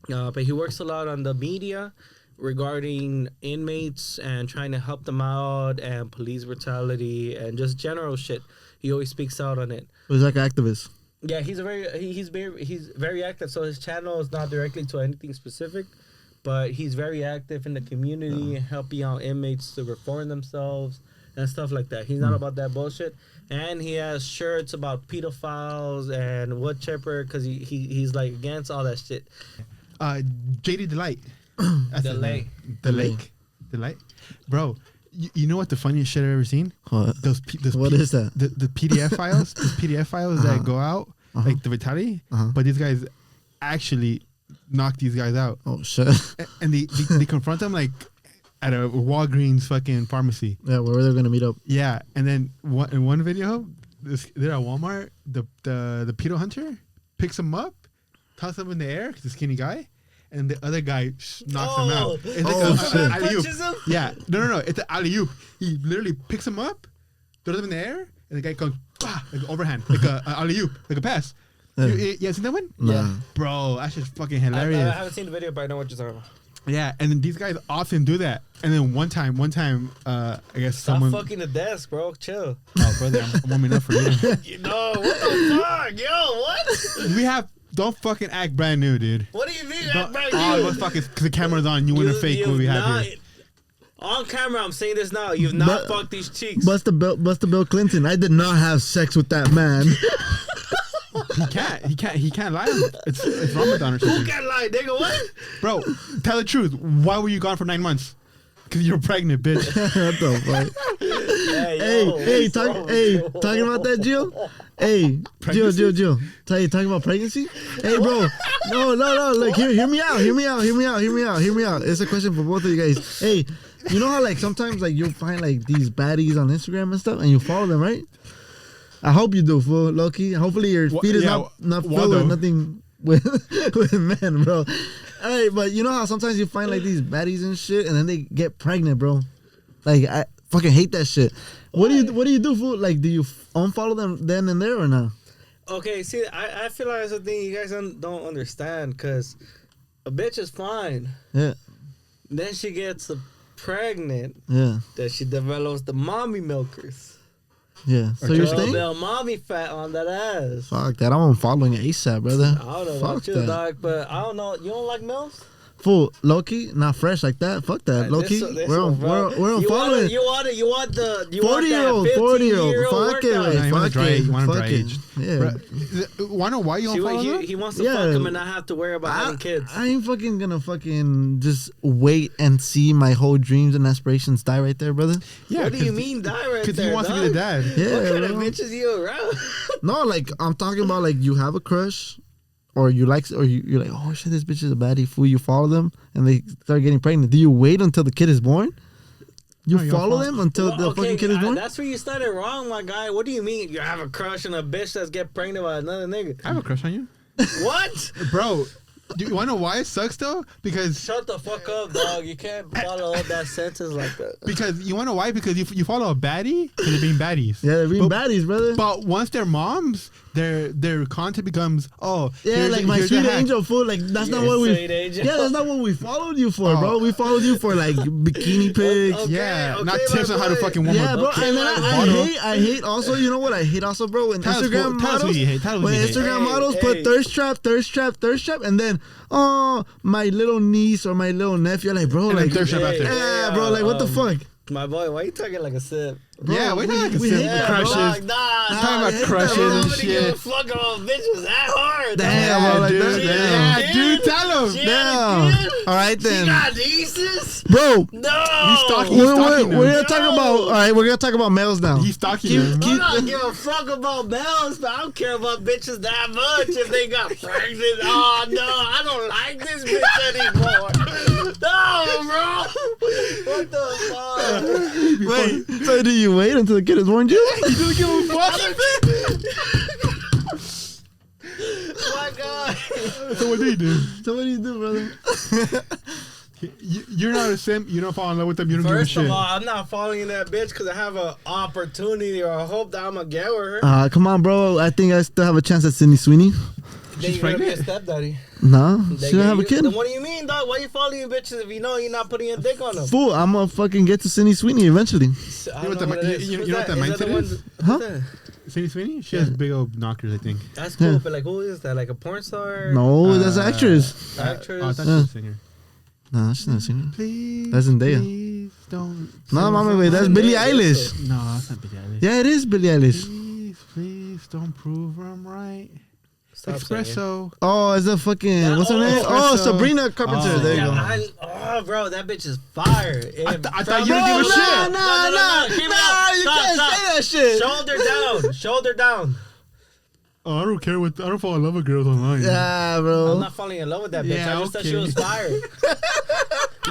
but he works a lot on the media regarding inmates and trying to help them out and police brutality and just general shit. He always speaks out on it.
He's like an activist.
Yeah, he's very active. So his channel is not directly to anything specific, but he's very active in the community, helping out inmates to reform themselves and stuff like that. He's not about that bullshit. And he has shirts about pedophiles and wood chipper because he's like against all that shit.
JD Delight. That's his
Delay.
name. Delight. Bro, you know what the funniest shit I've ever seen?
What?
Those
What is that?
The PDF files. Those PDF files that go out, like the Vitali. But these guys actually knock these guys out.
Oh shit.
And they confront them like at a Walgreens fucking pharmacy.
Yeah, where they're gonna meet up.
Yeah, and then in one video, they're at Walmart. The pedo hunter picks him up, tosses him in the air. 'Cause the skinny guy, and the other guy knocks him out. It's like
shit.
alley-oop.
Punches him?
Yeah, no, it's an alley-oop. He literally picks him up, throws him in the air, and the guy goes like overhand, like a alley-oop, like a pass. You seen that one?
Nah.
Bro, that's just fucking
I
hilarious.
haven't seen the video, but I know what you're talking about.
Yeah, and then these guys often do that. And then one time, I guess
Stop
someone.
fucking the desk, bro. Chill.
Oh, brother, I'm warming up for you.
No, what the fuck? Yo, what?
We have. Don't fucking act brand new, dude.
What do you mean?
Don't,
That
oh, what fuck is because the camera's on. You want to fake what we have here.
On camera, I'm saying this now. You've not
But-
fucked these cheeks.
Buster Bill Clinton. I did not have sex with that man.
He can't lie. It's Ramadan or
Who
something.
can lie, nigga? What?
Bro, tell the truth. Why were you gone for 9 months? Because you're pregnant, bitch.
What the fuck?
Hey,
Talking about that, Gio? Hey, Gio. Talking about pregnancy? Hey, bro. No. Look, hear me out. It's a question for both of you guys. Hey, you know how like sometimes like you'll find like these baddies on Instagram and stuff, and you follow them, right? I hope you do, fool, Loki. Hopefully your feed is not filled with nothing with men, bro. All right, but you know how sometimes you find like these baddies and shit, and then they get pregnant, bro. Like I fucking hate that shit. What do you do, fool? Like, do you unfollow them then and there or not?
Okay, see, I feel like that's the thing you guys don't understand, because a bitch is fine.
Yeah.
Then she gets pregnant.
Yeah.
Then she develops the mommy milkers.
Yeah. So you're saying?
Little mommy fat on that ass.
Fuck that. I'm unfollowing ASAP, brother.
I don't know
Fuck
about you,
that.
dog, but I don't know. You don't like milfs?
Fool, Loki, not fresh like that. Fuck that, Loki. We're unfollowing.
You want the
40-year-old. Fuck it,
No,
man.
you want
Fuck
to dry,
it.
you want
Fuck
dry
it.
aged.
Yeah.
Wanna know why you unfollow them?
He wants to
Yeah.
fuck him and not have to worry about having kids.
I ain't fucking gonna fucking just wait and see my whole dreams and aspirations die right there, brother.
Yeah,
What do you mean die right there?
Because he wants to be the dad.
Yeah,
What kind of
bro.
bitches you around?
No, like I'm talking about like you have a crush, or you like, or you're like, oh shit, this bitch is a baddie. Fool, you follow them and they start getting pregnant. Do you wait until the kid is born? You
No, you
follow
don't
them until the fucking kid is born?
That's where you started wrong, my guy. What do you mean you have a crush on a bitch that's get pregnant by another nigga?
I have a crush on you.
What?
Bro, do you want to know why it sucks though? Because
Shut the fuck up, dog. You can't follow up that sentence like that.
you want to know why? Because you follow a baddie because they're being baddies.
Yeah, they're being baddies, brother.
But once they're moms, their content becomes
Yeah,
here's
like
a-
my
here's a
sweet
hack.
angel, fool. Like that's not what we.
Sweet angel.
Yeah, that's not what we followed you for, bro. We followed you for like bikini pics.
Okay,
Yeah,
okay,
not
my
tips on how to
boy.
fucking warm
Yeah,
up.
bro.
Okay,
And then
my
I hate also. You know what I hate also, bro? When
Tell us
Instagram
what
models,
you hate. Tell us what
when
you hate.
Instagram
Hey,
models
hey.
put thirst trap, and then my little niece or my little nephew, like bro,
And then
like
thirst trap after.
yeah, bro, like what the fuck?
My boy, why you talking like a sip?
Bro,
Yeah, wait, not like a
we
simple
hate that,
crushes.
bro.
Dog, nah,
Talking
I
about
hate that,
crushes
bro.
and
nobody give a
shit.
fuck about bitches that hard.
Damn,
Yeah,
bro, like
dude.
that.
Yeah,
Damn.
dude, tell him.
She
Damn.
had a kid?
All right
She
then,
got nieces?
bro.
No.
He's stalking-
We're
stalking
gonna
them.
talk about. All right, we're gonna talk about males now.
He's stalking them.
I don't give a fuck about males, but I don't care about bitches that much if they got pregnant. Oh, no, I don't like this bitch anymore. No, bro. What the fuck?
Wait, so do you wait until the kid is born, Jill?
He doesn't give a fuck.
My God.
So what do you do?
So what do you do, brother?
You're not a simp. You don't fall in love with them. You don't
First
give a
of
shit.
all, I'm not following that bitch because I have an opportunity or I hope that I'm going to get with her.
Come on, bro. I think I still have a chance at Sydney Sweeney.
Then you're going to be a stepdaddy.
No,
They
she don't
get
have a
you-
kid.
Then what do you mean, dog? Why you following bitches if you know you're not putting your dick on them?
Fool, I'm gonna fucking get to Sydney Sweeney eventually.
I don't
what the
know what
mi-
it is.
you- you
Who's
know what
that?
that
Is that
mindset
the
is?
one-
Huh?
who's that?
Sydney Sweeney? She has big old knockers, I think.
That's cool,
Yeah.
but like, who is that? Like a porn star?
No, that's an actress.
Actress?
I thought she
Yeah.
was a singer.
No, she's not a singer.
Please.
That's Zendaya.
Please don't.
No, mama, wait, that's Billie Eilish.
No, that's not Billie Eilish.
Yeah, it is Billie Eilish.
Please don't prove I'm right.
Stop saying.
Espresso.
Oh, is that fucking what's her
oh,
name? Oh,
Espresso.
Sabrina Carpenter.
Oh.
There you
Yeah,
go.
oh, bro, that bitch is fire.
I thought you didn't give a
Bro,
shit.
nah,
Keep it
nah,
up.
you
Stop,
can't
stop.
say that shit.
Shoulder down. Shoulder down.
Oh, I don't care what. I don't fall in love with girls online.
Yeah,
I'm
bro.
not falling in love with that bitch.
Yeah,
I just thought she
okay.
was fire.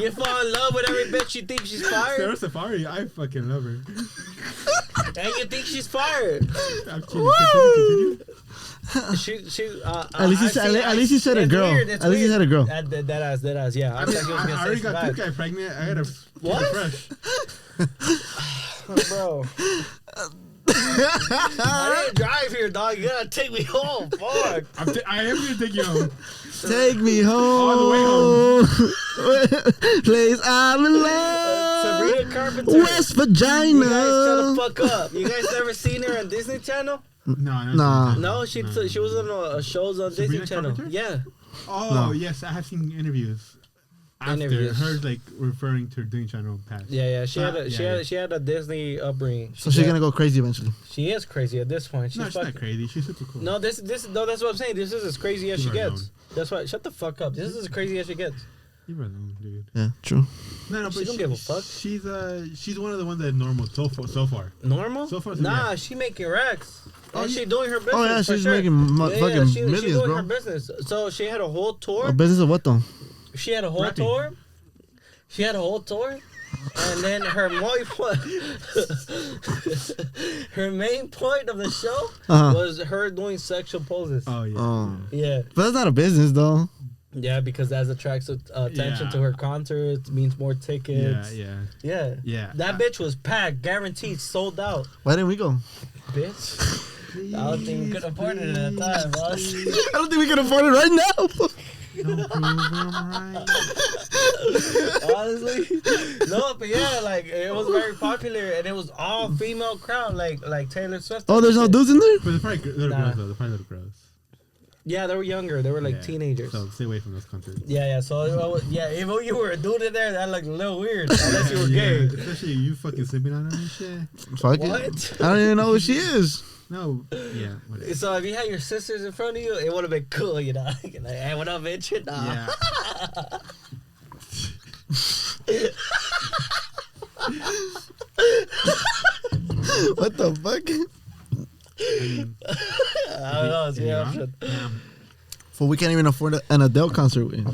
You fall in love with every bitch you think she's
Sarah
fired,
Safari, I fucking love her.
and you think she's fired.
I'm kidding. Continue.
At least you said a girl. At least you said a girl.
That ass. Yeah, I,
I, mean,
thought he was
I
gonna
already
say
got
she's
this guy pregnant. I gotta keep
What?
it fresh.
bro. I didn't drive here, dog. You gotta take me home. Fuck.
I am gonna take you home.
Take me home.
All the
Place I'm in love.
Sabrina Carpenter.
West
You guys shut the
Vagina.
fuck up. You guys never seen her on Disney Channel?
No.
Nah.
No, she was on shows on
Sabrina
Disney Channel.
Carpenter?
Yeah.
Oh yes, I have seen interviews. after
interviews.
her like referring to her Disney Channel past.
Yeah. She
Yeah,
had a Disney upbringing.
So she's gonna go crazy eventually.
She is crazy at this point.
No, she's not crazy. She's super cool.
No, that's what I'm saying. This is as crazy as she
Leave her
gets.
alone.
That's why. Shut the fuck up. This is as crazy as she gets.
Leave her alone, dude.
Yeah, true.
No,
She
but
don't give a fuck.
She's one of the ones that's normal so far.
Normal?
So far,
Nah,
yeah.
she making racks.
Oh,
And
yeah.
she doing her business.
Oh yeah,
for
she's
sure.
making fucking
She
millions,
doing
bro.
her business. So she had a whole tour.
A business of what though?
She had a whole
Rapping.
tour. She had a whole tour. And then her main point, her main point of the show was her doing sexual poses.
Oh yeah.
Oh,
Yeah.
but that's not a business though.
Yeah, because that attracts attention
Yeah.
to her concerts, means more tickets.
Yeah.
Yeah. That bitch was packed, guaranteed, sold out.
Why didn't we go?
Bitch. I don't think we could afford it at that time, boss.
I don't think we can afford it right now.
Don't prove them right.
Honestly. No, but yeah, like it was very popular and it was all female crowd, like Taylor Swift.
Oh, there's no dudes in there.
But they're probably little
Nah.
girls though. They're probably little girls.
Yeah, they were younger. They were like
Yeah.
teenagers.
So stay away from those concerts.
Yeah. So if you were a dude in there, that looked a little weird. Unless you were gay.
Especially you fucking sleeping on them and shit.
Fuck
What?
it. I don't even know who she is.
No. Yeah. Whatever.
So if you had your sisters in front of you, it would have been cool, you know. Like, hey, what up, bitch? Nah.
Yeah.
What the fuck?
I don't know. It's
Is he
your
wrong?
option.
Damn.
For we can't even afford an Adele concert with.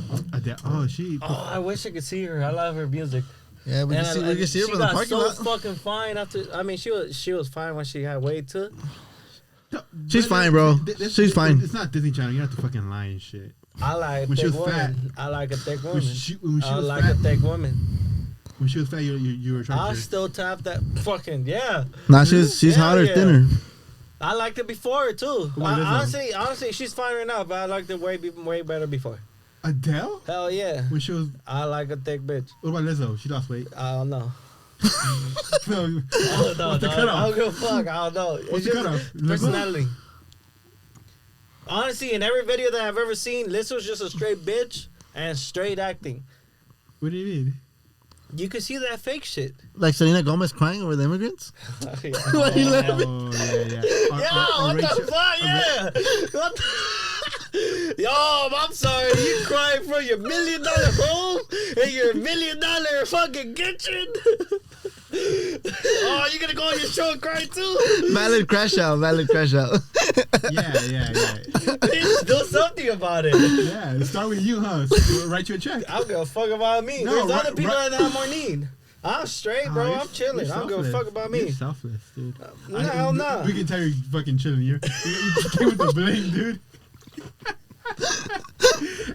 Oh, she.
Oh, I wish I could see her. I love her music.
Yeah, we
And
can see her
she
from the
got
parking
so
lot.
fucking fine after. I mean, she was fine when she had weight too.
She's fine, bro. She's fine.
It's not Disney Channel. You have to fucking lie and shit.
I like
When she
thick
was
women. I like a thick woman.
When she
I
was
like
fat,
a thick woman.
when she was fat, you were
I
attracted.
still tap that fucking yeah.
Nah, she's
Hell
hotter,
yeah.
thinner.
I liked it before too.
What is it?
Honestly, she's fine right now, but I liked it way better before.
Adele?
Hell yeah.
When she was.
I like a thick bitch.
What about Lizzo? She lost weight.
I don't know.
No,
I don't know.
What's the
dog. I
cutoff?
don't give a fuck. I don't know.
What's
It's
the
just
cutoff? Lizzo?
personality. Honestly, in every video that I've ever seen, Lizzo's just a straight bitch and straight acting.
What do you mean?
You can see that fake shit.
Like Selena Gomez crying over the immigrants.
Yeah.
Why you laughing?
Oh, yeah.
Yo, what the fuck? Yeah. What the- Yo, I'm sorry. You crying for your $1 million home and your $1 million fucking kitchen? Oh, you gonna go on your show and cry too?
Valid crash out. Valid crash out.
Yeah.
Bitch, do something about it.
Yeah, start with you, huh? So, write you a check.
I don't give a fuck about me.
No,
There's other
right-
people
right-
that have more need. I'm straight, bro.
You're-
I'm chilling.
you're
I don't give a
selfless.
fuk about
You're
me.
selfless, dude.
No, hell no.
We can tell you're fucking chilling. You just came with the blame, dude.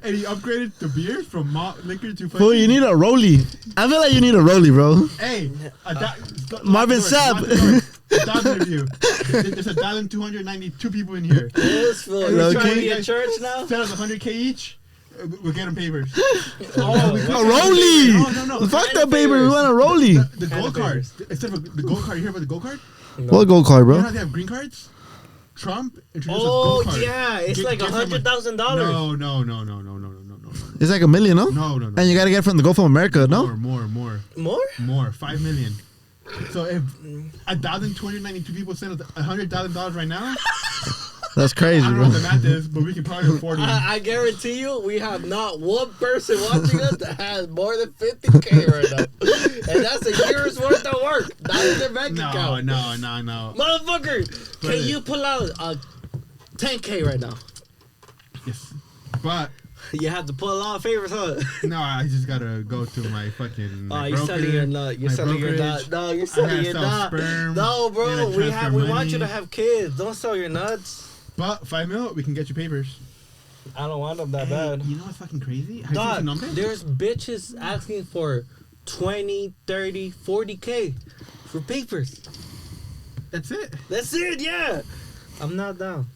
And he upgraded the beer from malt liquor to fucking.
Fool, you need a rollie. I feel like you need a rollie, bro.
Hey,
Marvin Sapp.
interview. There's 1,292 people in here.
This fool.
Hey,
You
low
trying to
key.
be a church now?
Send us 100K each. We'll get them papers.
Oh,
we
A
got-
rollie.
No.
Fuck that, baby. We want a rollie.
The gold card. Instead of the gold card, you hear about the gold card?
What gold card,
You know
bro?
how they have green cards? Trump introduced a
Oh
gold card.
yeah, it's like
Guess how much-
$100,000.
Oh. It's like $1 million, no?
No.
And you gotta get it from the Gulf of America, no?
More. 5 million. So if 1,292 people send us $100,000 right now,
That's crazy,
I don't know
bro.
what the math is, but we can probably afford it.
I guarantee you, we have not one person watching us that has more than 50K right now, and that's a year's worth of work, not in their bank account.
No.
Motherfucker, can you pull out 10K right now?
Yes. But
You have to pull a lot of favors, huh?
no, I just gotta go to my fucking.
Oh,
my
you're selling
broker,
your nut. You're
my
selling your
brokerage.
nut. No, you're
I
selling
gotta
your
sell
nut.
sperm,
No,
and
bro,
I
we
transfer
want
money.
you to have kids. Don't sell your nuts.
But 5 mil, we can get you papers.
I don't want them that bad.
You know what's fucking crazy? Have you seen
Dog,
some numbers?
there's bitches asking for 20, 30, 40K for papers.
That's it.
That's it, yeah. I'm not down.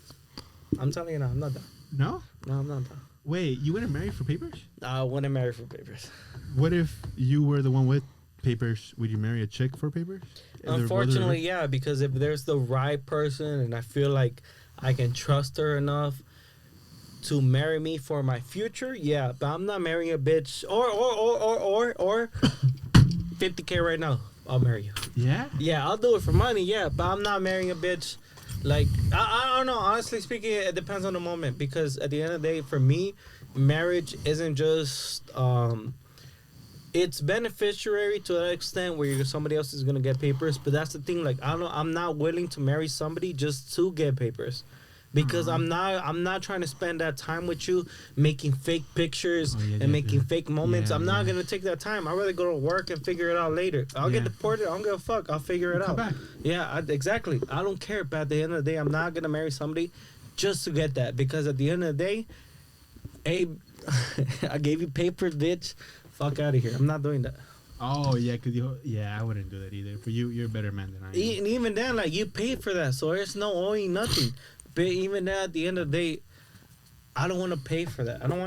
I'm telling you now, I'm not down.
No?
No, I'm not down.
Wait, you wouldn't marry for papers?
I wouldn't marry for papers.
What if you were the one with papers? Would you marry a chick for papers?
Unfortunately, yeah, because if there's the right person and I feel like I can trust her enough, to marry me for my future, yeah, but I'm not marrying a bitch or 50K right now. I'll marry you.
Yeah.
Yeah, I'll do it for money. Yeah, but I'm not marrying a bitch. Like I don't know. Honestly speaking, it depends on the moment because at the end of the day, for me, marriage isn't just it's beneficiary to an extent where somebody else is gonna get papers, but that's the thing. Like I'm not willing to marry somebody just to get papers. Because I'm not trying to spend that time with you making fake pictures and making fake moments. I'm not gonna take that time. I'd rather go to work and figure it out later. I'll get deported. I don't give a fuck. I'll figure it out.
Back.
Yeah, exactly. I don't care. But at the end of the day, I'm not gonna marry somebody just to get that. Because at the end of the day, hey, I gave you papers, bitch. Fuck out of here. I'm not doing that.
Oh yeah, I wouldn't do that either. For you, you're a better man than I am.
And even then, like you paid for that, so there's no owing nothing. But even then, at the end of the day, I don't want to pay for that. I don't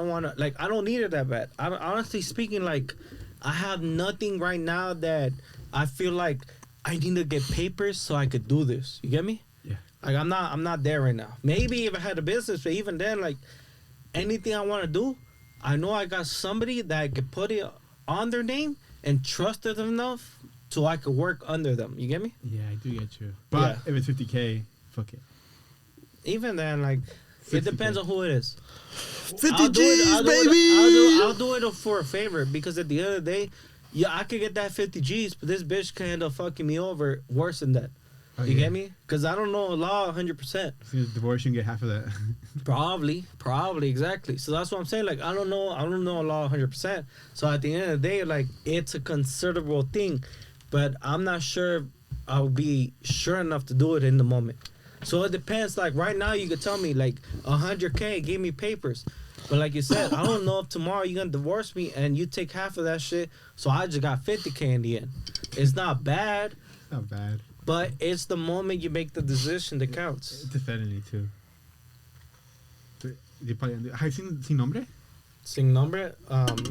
want to. Like, I don't need it that bad. Honestly speaking, like, I have nothing right now that I feel like I need to get papers so I could do this. You get me?
Yeah.
Like, I'm not there right now. Maybe if I had a business, but even then, like, anything I want to do, I know I got somebody that I could put it on their name and trust them enough so I could work under them. You get me?
Yeah, I do get you. But if it's 50K, fuck it.
Even then, like, it depends on who it is.
50 G's, baby!
I'll do it for a favor because at the end of the day, yeah, I could get that 50 G's, but this bitch can end up fucking me over worse than that.
Oh,
you get me? Because I don't know law 100%.
So divorce, you can get half of that.
Probably, exactly. So that's what I'm saying. Like, I don't know law 100%. So at the end of the day, like, it's a considerable thing, but I'm not sure I'll be sure enough to do it in the moment. So it depends. Like right now, you could tell me like 100K, give me papers. But like you said, I don't know if tomorrow you're gonna divorce me and you take half of that shit. So I just got 50K in the end. It's not bad.
It's not bad.
But it's the moment you make the decision that counts.
Definitely too. Have you seen Sin Nombre?
Sin Nombre?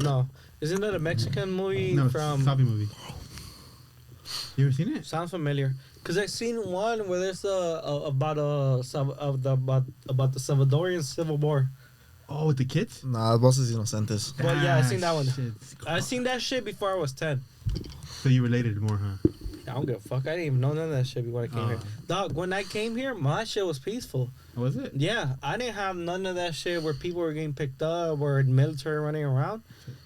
No. Isn't that a Mexican movie
from? No, zombie movie. You ever seen it?
Sounds familiar. Cause I seen one where there's about the Salvadorian Civil War.
Oh, with the kids?
Nah, Voces Inocentes.
Well, yeah, I seen that one. I seen that shit before I was 10.
So you related more, huh?
I don't give a fuck. I didn't even know none of that shit before I came here. Dog, when I came here, my shit was peaceful.
Was it?
Yeah, I didn't have none of that shit where people were getting picked up or military running around.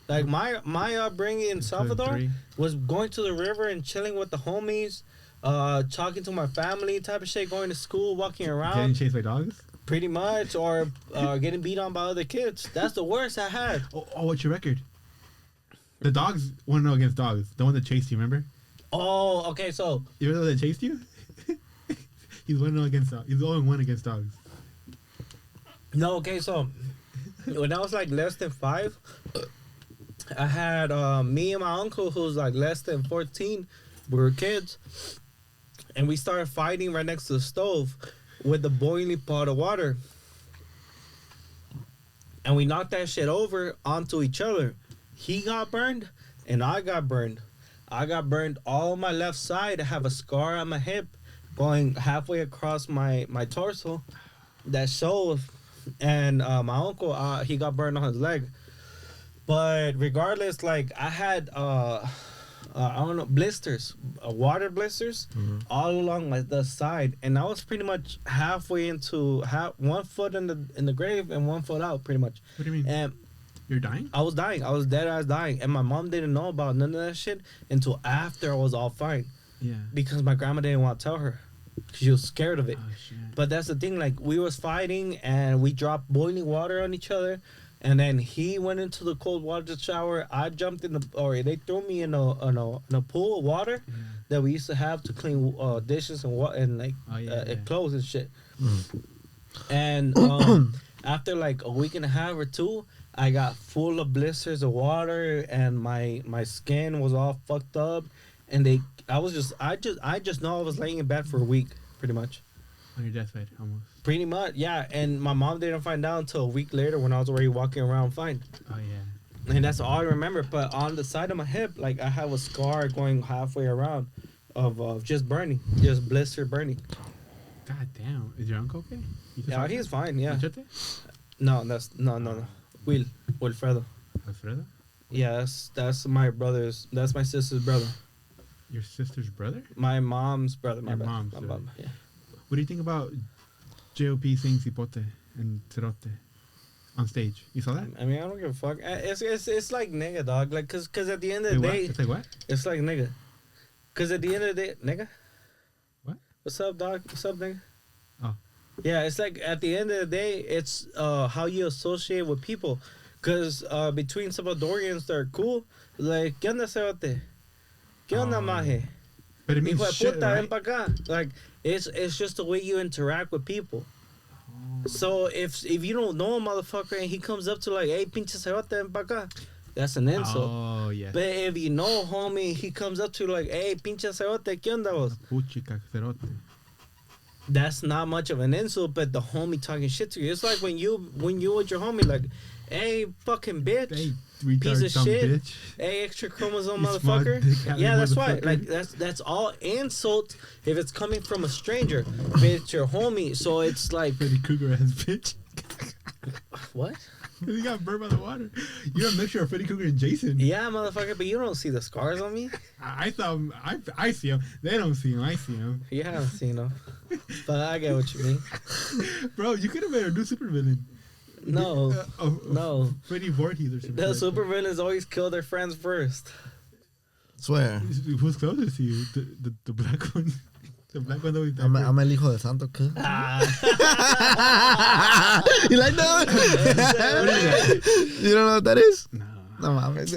Like my upbringing in Salvador was going to the river and chilling with the homies, talking to my family, type of shit, going to school, walking around.
Getting chased by dogs?
Pretty much, or getting beat on by other kids. That's the worst I had.
Oh, what's your record? The dogs 1-0 against dogs. The one that chased you, remember?
Oh, okay, so...
You remember that chased you? He's 1-0 against dogs. He's 0-1 against dogs.
No, okay, so... When I was, like, less than 5, I had me and my uncle, who's, like, less than 14. We were kids. And we started fighting right next to the stove with the boiling pot of water. And we knocked that shit over onto each other. He got burned, and I got burned. I got burned all my left side. I have a scar on my hip going halfway across my torso that shows. And my uncle, he got burned on his leg. But regardless, like, I had, I don't know, blisters, water blisters all along the side. And I was pretty much halfway into, 1 foot in the grave and 1 foot out, pretty much.
What do you mean?
And
you're dying?
I was dying. I was dead ass dying. And my mom didn't know about none of that shit until after I was all fine.
Yeah.
Because my grandma didn't want to tell her. She was scared of it.
Oh, shit.
But that's the thing. Like, we was fighting and we dropped boiling water on each other. And then he went into the cold water shower. I jumped in they threw me in a pool of water that we used to have to clean dishes and clothes and shit. And after like a week and a half or 2, I got full of blisters of water, and my skin was all fucked up, and I just know I was laying in bed for a week, pretty much.
On your deathbed, almost.
Pretty much, yeah. And my mom didn't find out until a week later when I was already walking around fine.
Oh yeah.
And that's all I remember. But on the side of my hip, like, I have a scar going halfway around of just burning, just blister burning.
God damn. Is your uncle okay?
Yeah, he's fine. Yeah.
Machete?
No, no. Wilfredo.
Alfredo?
Yeah, that's my brother's. That's my sister's brother.
Your sister's brother?
My mom's brother. My
Your
bad.
mom's
My
brother.
mom. Yeah.
What do you think about JOP saying cipote and cerote on stage? You saw that?
I mean, I don't give a fuck. It's like nigga, dog. Like, cause at the end of the
Wait, what?
day,
It's like what?
it's like nigga. Cause at the end of the day, nigga.
What?
What's up, dog? What's up, nigga?
Oh.
Yeah, it's like at the end of the day, it's how you associate with people. Cause between Salvadorians, they're cool. Like, ¿qué onda, cerote? ¿Qué onda, maje?
But it means
Hijo de
shit,
puta, ven
right?
pa' acá. Like, it's just the way you interact with people. So if you don't know a motherfucker and he comes up to like, hey, pinche cerote, ven pa' acá, that's an insult.
Oh, yeah.
But if you know, homie, he comes up to like, hey, pinche cerote, ¿qué onda vos?
Puchica, cerote.
That's not much of an insult, but the homie talking shit to you. It's like when you with your homie, like, hey, fucking bitch.
Hey,
Piece
retard
of
dumb
shit.
bitch.
Hey, extra chromosome,
You smart
motherfucker.
dick having
Yeah, that's right.
motherfucker.
Like that's all insult if it's coming from a stranger. If it's your homie, so it's like
Freddy Krueger ass bitch.
what?
He got burned by the water. You're a mixture of Freddy Krueger and Jason.
Yeah, motherfucker, but you don't see the scars on me.
I saw him. I see him. They don't see him. I see him.
You haven't seen them, but I get what you mean.
Bro, you could have made a new supervillain.
No, no.
Freddy Voorhees or something.
The
like that.
supervillains always kill their friends first.
Swear.
Who's closer to you? The black one. The black one always died first.
I'm el hijo de santo. ¿Qué?
Ah,
You like that?
What is that?
You don't know what that is?
No.
No mames.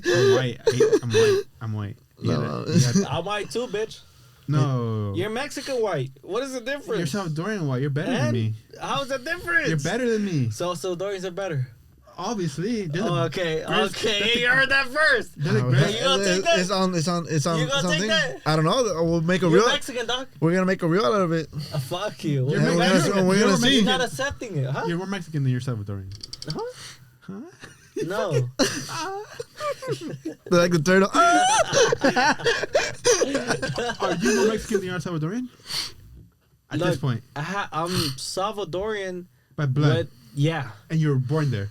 I'm white. I'm white.
No.
I'm white too, bitch.
No.
You're Mexican white. What is the difference?
You're Salvadorian white. You're better than
And
me.
how's the difference?
You're better than me.
So Salvadorians are better.
Obviously.
Oh, okay, okay. You heard that first.
They're like
Oh,
great.
You gonna take that?
It's on
You gonna take
something.
that?
I don't know. We'll make a
You're
reel.
Mexican, dog.
We're gonna make a reel out of it.
Fuck you.
You're
Yeah,
Mexican.
we're
You're
gonna see.
He's
Mexican.
not accepting it, huh?
You're more Mexican than you're Salvadorian.
Huh? No.
They're like the turtle.
Are you more Mexican than you're Salvadorian? At
Look,
this point.
I'm Salvadorian.
By blood.
But yeah.
And you were born there.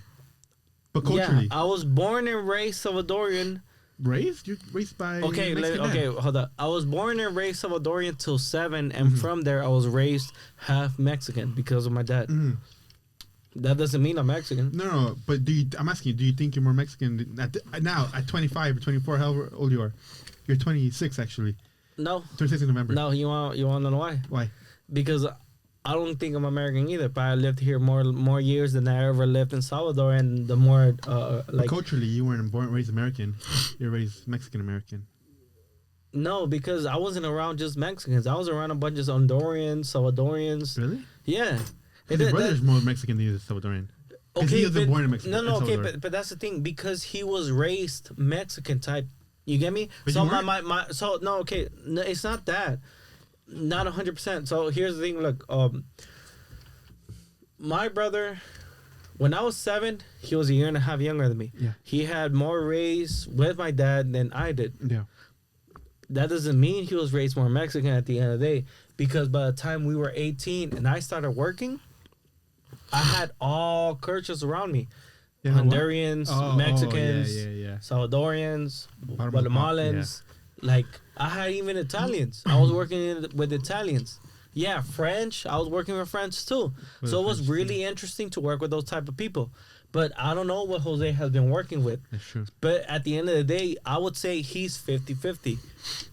But culturally.
Yeah, I was born and raised Salvadorian.
Raised? You're raised by
Okay,
Mexican
okay,
man.
hold up. I was born and raised Salvadorian till 7, and from there I was raised half Mexican because of my dad.
Mhm.
That doesn't mean I'm Mexican.
No, but I'm asking you, do you think you're more Mexican now at 25 or 24, however old you are? You're 26 actually.
No,
26 in November.
no. You want to know why?
Why?
Because I don't think I'm American either. But I lived here more years than I ever lived in Salvador, and the more
But
like
culturally, you weren't raised American. You're raised Mexican American.
no, because I wasn't around just Mexicans. I was around a bunch of Hondurans, Salvadorians.
Really?
Yeah.
Your brother's more Mexican than you is Salvadorian. 'Cause he wasn't born in Mexico.
No, okay,
Salvador.
but that's the thing, because he was raised Mexican type. You get me?
But
So
you
no, it's not that. Not 100%. So here's the thing. Look, my brother, when I was 7, he was a year and a half younger than me.
Yeah.
He had more raised with my dad than I did.
Yeah.
That doesn't mean he was raised more Mexican at the end of the day, because by the time we were 18 and I started working, I had all cultures around me.
Yeah, what?
Hondurans, Mexicans,
yeah.
Salvadorians,
Bottom of the pot,
Guatemalans. Like, I had even Italians. I was working with Italians. Yeah, French. I was working with French too.
With
So it was
French,
really interesting to work with those type of people. But I don't know what Jose has been working with.
That's true.
But at the end of the day, I would say he's 50-50.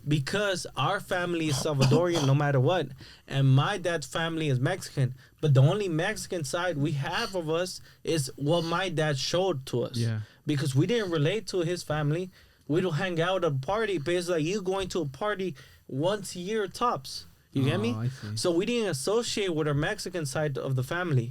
Because our family is Salvadorian no matter what. And my dad's family is Mexican. But the only Mexican side we have of us is what my dad showed to us.
Yeah.
Because we didn't relate to his family. We don't hang out at a party. But it's like you going to a party once a year tops. You get me?
I see.
So we didn't associate with our Mexican side of the family.